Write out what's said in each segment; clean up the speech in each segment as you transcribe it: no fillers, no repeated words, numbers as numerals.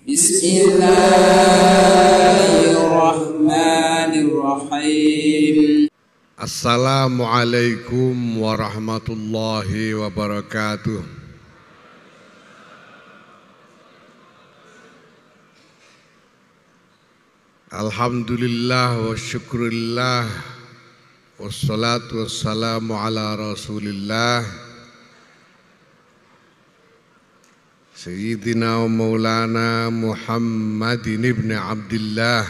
Bismillahirrahmanirrahim. Assalamualaikum warahmatullahi wabarakatuh. Alhamdulillah wa syukurillah, wassalatu wassalamu ala rasulillah Sayyidina wa maulana Muhammadin ibn Abdillah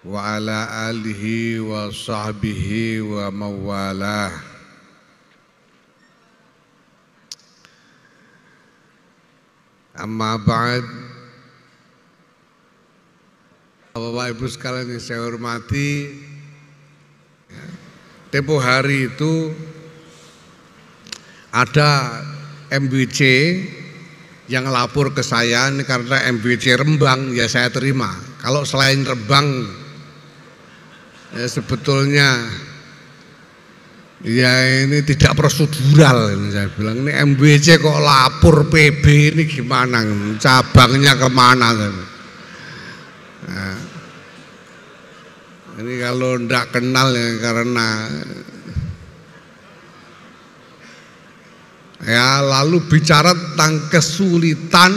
wa ala alihi wa sahbihi wa mawalah. Amma ba'd. Bapak Ibu sekalian yang saya hormati, tempo hari itu ada MBC yang lapor ke saya, ini karena MBC Rembang, ya saya terima. Kalau selain Rembang, ya sebetulnya ya ini tidak prosedural. Ini saya bilang, ini MBC kok lapor PB, ini gimana? Cabangnya kemana? Nah, ini kalau tidak kenal ya karena ya, lalu bicara tentang kesulitan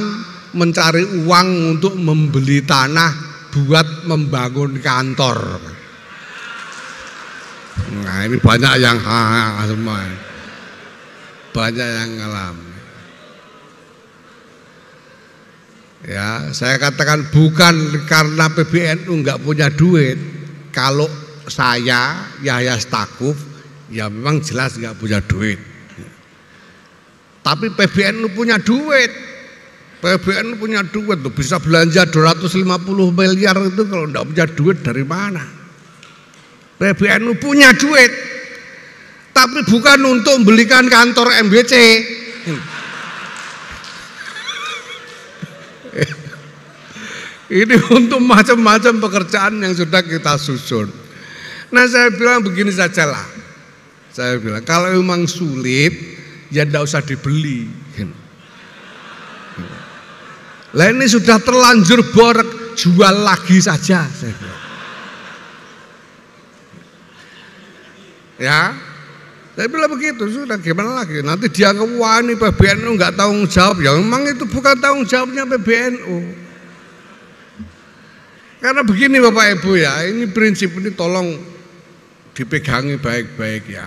mencari uang untuk membeli tanah buat membangun kantor. Nah ini banyak yang semua, banyak yang ngalami. Ya, saya katakan bukan karena PBNU nggak punya duit. Kalau saya Yahya Stakuf, ya memang jelas nggak punya duit. Tapi PBNU punya duit. PBNU punya duit tuh, bisa belanja 250 miliar itu kalau nggak punya duit dari mana? PBNU punya duit, tapi bukan untuk membelikan kantor MBC. Ini untuk macam-macam pekerjaan yang sudah kita susun. Nah saya bilang begini sajalah. Saya bilang kalau memang sulit, ya tidak usah dibeli. Lah ini sudah terlanjur borek, jual lagi saja. Saya bilang. Ya, saya bilang begitu, sudah gimana lagi? Nanti dia wah ini PBNU nggak tanggung jawab. Ya memang itu bukan tanggung jawabnya PBNU. Karena begini Bapak Ibu ya, ini prinsip ini tolong dipegangi baik-baik ya.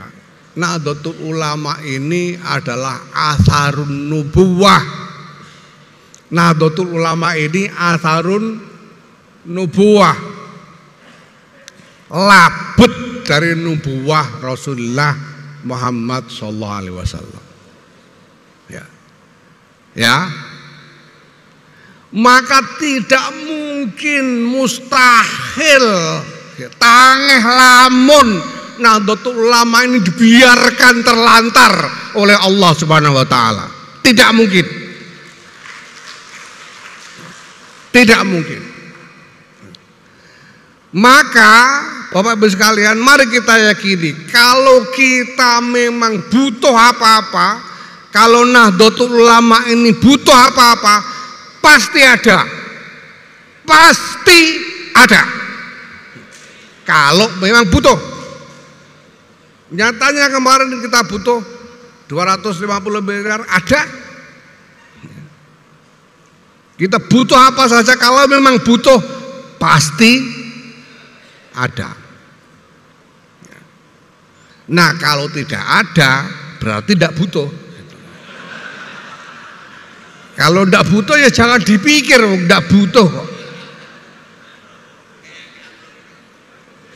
Nahdlatul Ulama ini adalah atharun nubuwah. Nahdlatul Ulama ini atharun nubuwah, labet dari nubuwah Rasulullah Muhammad sallallahu alaihi wasallam. Ya. Ya. Maka tidak mungkin, mustahil, tangeh lamun Nahdlatul Ulama ini dibiarkan terlantar oleh Allah Subhanahu wa taala. Tidak mungkin. Tidak mungkin. Maka Bapak Ibu sekalian, mari kita yakini kalau kita memang butuh apa-apa, kalau Nahdlatul Ulama ini butuh apa-apa, pasti ada. Pasti ada. Kalau memang butuh. Nyatanya kemarin kita butuh 250 miliar, ada. Kita butuh apa saja, kalau memang butuh pasti ada. Nah kalau tidak ada berarti tidak butuh. Kalau tidak butuh ya jangan dipikir tidak butuh kok.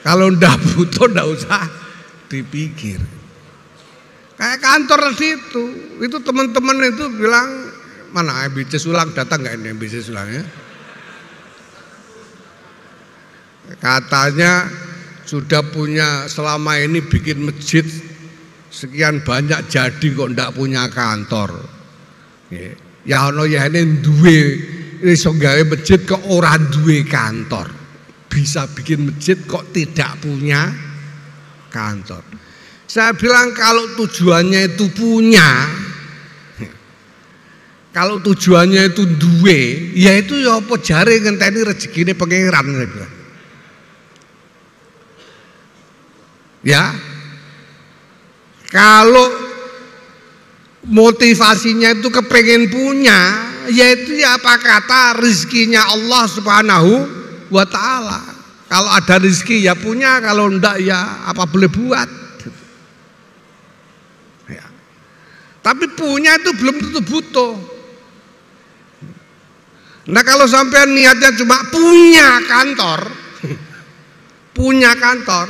Kalau tidak butuh tidak usah dipikir. Kayak kantor itu teman-teman itu bilang, mana MBC Sulang datang nggak ini MBC Sulangnya? Katanya sudah punya selama ini bikin masjid sekian banyak, jadi kok ndak punya kantor. Ya ono ya ini duwe iso gawe masjid kok ora duwe kantor. Bisa bikin masjid kok tidak punya kantor. Saya bilang kalau tujuannya itu punya, Kalau tujuannya itu duwe, ya itu ya apa jare ngenteni rezekine pangeran gitu. Ya. Kalau motivasinya itu kepengen punya, yaitu ya apa kata rezekinya Allah Subhanahu wa taala. Kalau ada rezeki ya punya, kalau enggak ya apa boleh buat. Ya. Tapi punya itu belum tentu butuh. Nah kalau sampean niatnya cuma punya kantor,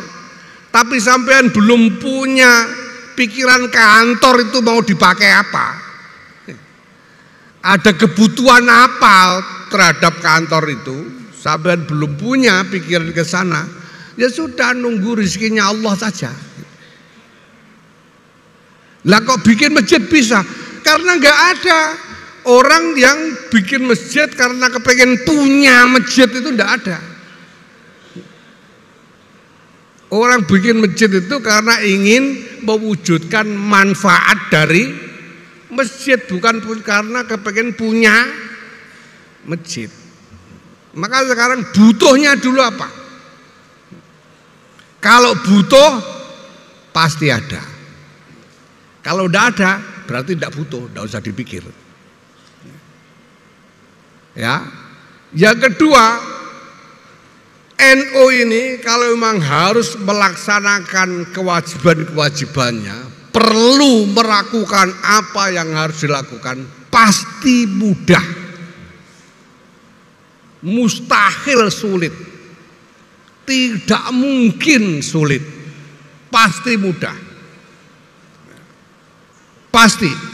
tapi sampean belum punya pikiran kantor itu mau dipakai apa, ada kebutuhan apa terhadap kantor itu, sampean belum punya pikiran ke sana, ya sudah nunggu rezekinya Allah saja. Lah kok bikin masjid bisa? Karena nggak ada orang yang bikin masjid karena kepengen punya masjid, itu enggak ada. Orang bikin masjid itu karena ingin mewujudkan manfaat dari masjid, bukan karena kepengen punya masjid. Maka sekarang butuhnya dulu apa? Kalau butuh pasti ada. Kalau enggak ada berarti enggak butuh, enggak usah dipikir. Ya, yang kedua, NU ini kalau memang harus melaksanakan kewajiban-kewajibannya, perlu melakukan apa yang harus dilakukan, pasti mudah, mustahil sulit, tidak mungkin sulit, pasti mudah, pasti.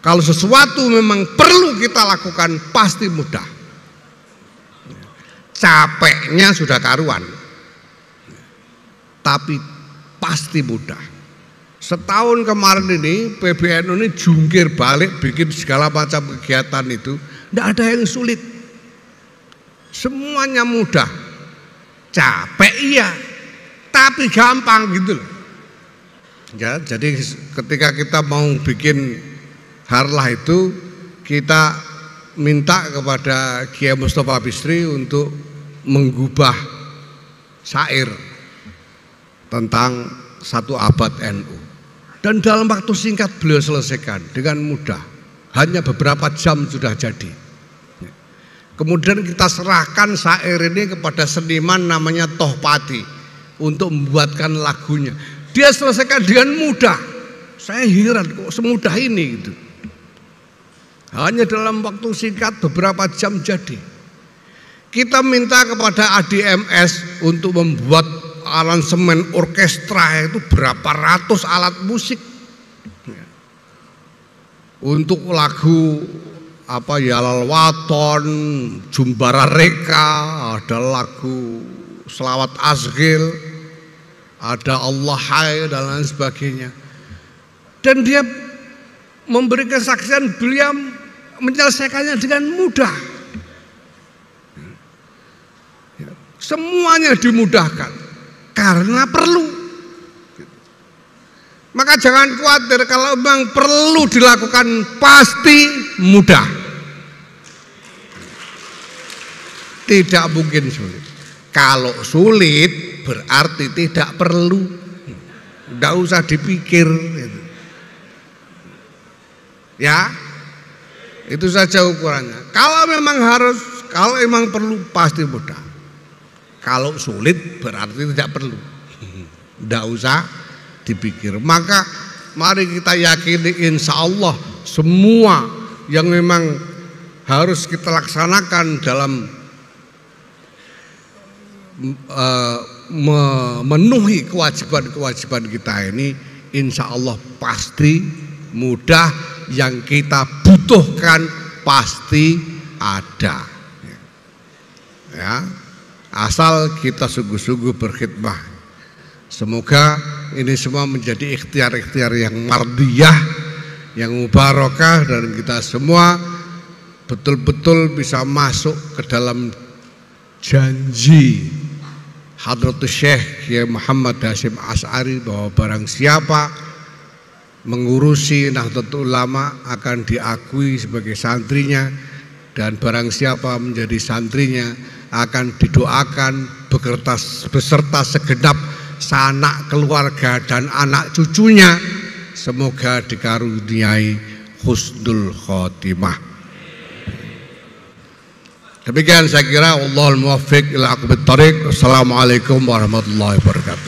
Kalau sesuatu memang perlu kita lakukan pasti mudah. Capeknya sudah karuan, tapi pasti mudah. Setahun kemarin ini PBNU ini jungkir balik bikin segala macam kegiatan itu, tidak ada yang sulit, semuanya mudah. Capek iya, tapi gampang gitu loh. Ya, jadi ketika kita mau bikin harlah itu, kita minta kepada Kiai Mustafa Bisri untuk menggubah syair tentang 1 abad NU. Dan dalam waktu singkat beliau selesaikan dengan mudah, hanya beberapa jam sudah jadi. Kemudian kita serahkan syair ini kepada seniman namanya Tohpati untuk membuatkan lagunya. Dia selesaikan dengan mudah. Saya heran kok semudah ini gitu. Hanya dalam waktu singkat beberapa jam jadi. Kita minta kepada ADMS untuk membuat aransemen orkestra itu berapa ratus alat musik. Untuk lagu apa ya, Lalwaton, Jumbara Reka, ada lagu Selawat Asghil, ada Allah Hai dan lain sebagainya. Dan dia memberi kesaksian beliau menyelesaikannya dengan mudah. Semuanya dimudahkan karena perlu. Maka jangan khawatir, kalau memang perlu dilakukan pasti mudah. Tidak mungkin sulit. Kalau sulit berarti tidak perlu, tidak usah dipikir. Ya, itu saja ukurannya. Kalau memang harus, kalau memang perlu pasti mudah. Kalau sulit berarti tidak perlu, tidak usah dipikir. Maka mari kita yakini insya Allah semua yang memang harus kita laksanakan dalam memenuhi kewajiban-kewajiban kita ini, insya Allah pasti mudah. Yang kita butuhkan pasti ada. Ya, asal kita sungguh-sungguh berkhidmah. Semoga ini semua menjadi ikhtiar-ikhtiar yang mardiyah, yang mubarakah, dan kita semua betul-betul bisa masuk ke dalam janji Hadratus Syekh Kiai Muhammad Hasyim Asy'ari bahwa barang siapa mengurusi Nahdlatul Ulama akan diakui sebagai santrinya, dan barang siapa menjadi santrinya akan didoakan beserta segenap sanak keluarga dan anak cucunya semoga dikaruniai husnul khotimah. Demikian saya kira, wallahul muwaffiq ila aqwamit thoriq. Assalamualaikum warahmatullahi wabarakatuh.